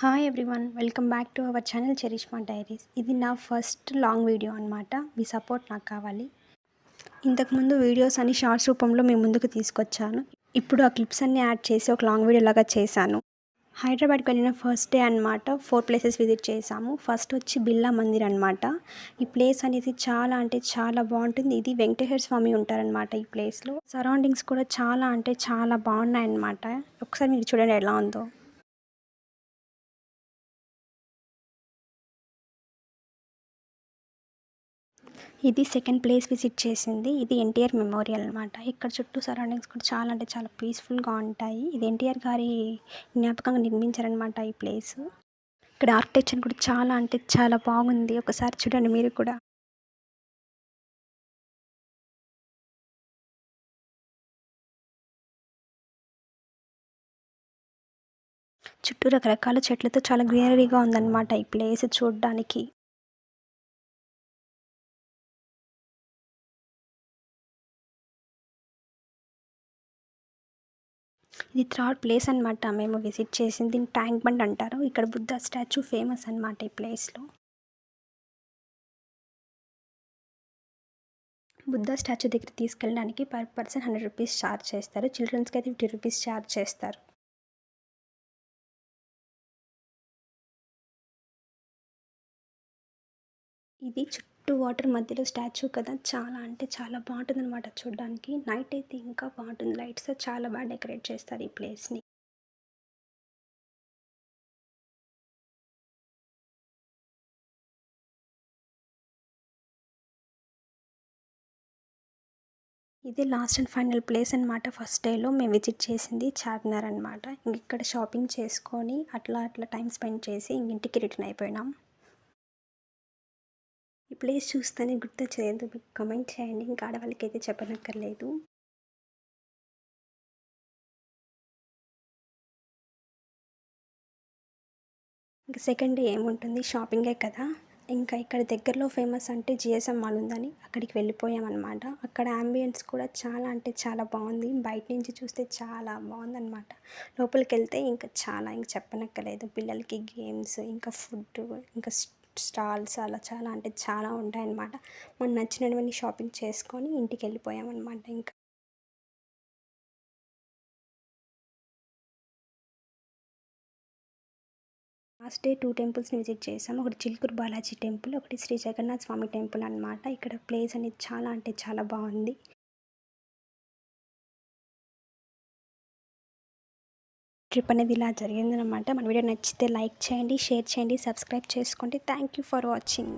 Hi everyone, welcome back to our channel Charishma diaries. ఇది నా first long video అనమాట. మీ support నాకు కావాలి. ఇంతకుముందు వీడియోస్ అన్ని షార్ట్స్ రూపంలో మీ ముందుకు తీసుకొచ్చాను. ఇప్పుడు ఆ క్లిప్స్ అన్ని యాడ్ చేసి ఒక లాంగ్ వీడియో లాగా చేశాను. హైదరాబాద్కి వెళ్ళిన ఫస్ట్ డే అనమాట. 4 ప్లేసెస్ విజిట్ చేసాము. ఫస్ట్ వచ్చి బిర్లా మందిర్ అనమాట. ఈ ప్లేస్ అనేది చాలా అంటే చాలా బాగుంటుంది. ఇది వెంకటేశ్వర స్వామి ఉంటారనమాట ఈ ప్లేస్లో. సరౌండింగ్స్ కూడా చాలా అంటే చాలా బాగున్నాయన్నమాట. ఒకసారి మీరు చూడండి ఎలా ఉందో. ఇది సెకండ్ ప్లేస్ విజిట్ చేసింది. ఇది ఎన్టీఆర్ మెమోరియల్ అనమాట. ఇక్కడ చుట్టూ సరౌండింగ్స్ కూడా చాలా అంటే చాలా పీస్ఫుల్గా ఉంటాయి. ఇది ఎన్టీఆర్ గారి జ్ఞాపకంగా నిర్మించారనమాట ఈ ప్లేస్. ఇక్కడ ఆర్కిటెక్చర్ కూడా చాలా అంటే చాలా బాగుంది. ఒకసారి చూడండి మీరు కూడా. చుట్టూ రకరకాల చెట్లతో చాలా గ్రీనరీగా ఉందన్నమాట ఈ ప్లేస్ చూడడానికి. ఇది థర్డ్ ప్లేస్ అనమాట మేము విజిట్ చేసింది. దీన్ని ట్యాంక్ బండ్ అంటారు. ఇక్కడ బుద్ధ స్టాచ్యూ ఫేమస్ అనమాట ఈ ప్లేస్లో. బుద్ధ స్టాచ్యూ దగ్గర తీసుకెళ్ళడానికి పర్ పర్సన్ 100 రూపీస్ ఛార్జ్ చేస్తారు. చిల్డ్రన్స్కి అయితే 50 రూపీస్ ఛార్జ్ చేస్తారు. ఇది చుట్టూ వాటర్ మధ్యలో స్టాచ్యూ కదా, చాలా అంటే చాలా బాగుంటుందన్నమాట చూడడానికి. నైట్ అయితే ఇంకా బాగుంటుంది. లైట్స్తో చాలా బాగా డెకరేట్ చేస్తారు ఈ ప్లేస్ని. ఇది లాస్ట్ అండ్ ఫైనల్ ప్లేస్ అనమాట. ఫస్ట్ డేలో మేము విజిట్ చేసింది చార్మినార్ అనమాట. ఇక్కడ షాపింగ్ చేసుకొని అట్లా అట్లా టైం స్పెండ్ చేసి ఇంటికి రిటర్న్ అయిపోయినాం. ఈ ప్లేస్ చూస్తేనే గుర్తొచ్చేది మీకు కమెంట్ చేయండి. ఇంకా ఆడవాళ్ళకి అయితే చెప్పనక్కర్లేదు. ఇంకా సెకండ్ డే ఏముంటుంది, షాపింగే కదా. ఇంకా ఇక్కడ దగ్గరలో ఫేమస్ అంటే జిఎస్ఎం మాల్ ఉందని అక్కడికి వెళ్ళిపోయామన్నమాట. అక్కడ అంబియన్స్ కూడా చాలా అంటే చాలా బాగుంది. బయట నుంచి చూస్తే చాలా బాగుందన్నమాట. లోపలికి వెళ్తే ఇంకా చాలా ఇంక చెప్పనక్కర్లేదు. పిల్లలకి గేమ్స్, ఇంకా ఫుడ్, ఇంకా స్టాల్స్ అలా చాలా అంటే చాలా ఉంటాయన్నమాట. మనకు నచ్చినవన్నీ షాపింగ్ చేసుకొని ఇంటికి వెళ్ళిపోయామన్నమాట. ఇంకా లాస్ట్ డే 2 టెంపుల్స్ని విజిట్ చేసాము. ఒకటి చిలుకూరు బాలాజీ టెంపుల్, ఒకటి శ్రీ జగన్నాథ్ స్వామి టెంపుల్ అనమాట. ఇక్కడ ప్లేస్ అనేది చాలా అంటే చాలా బాగుంది. ట్రిప్ అనేది ఇలా జరిగిందనమాట. మన వీడియో నచ్చితే లైక్ చేయండి, షేర్ చేయండి, సబ్స్క్రైబ్ చేసుకోండి. Thank you for watching.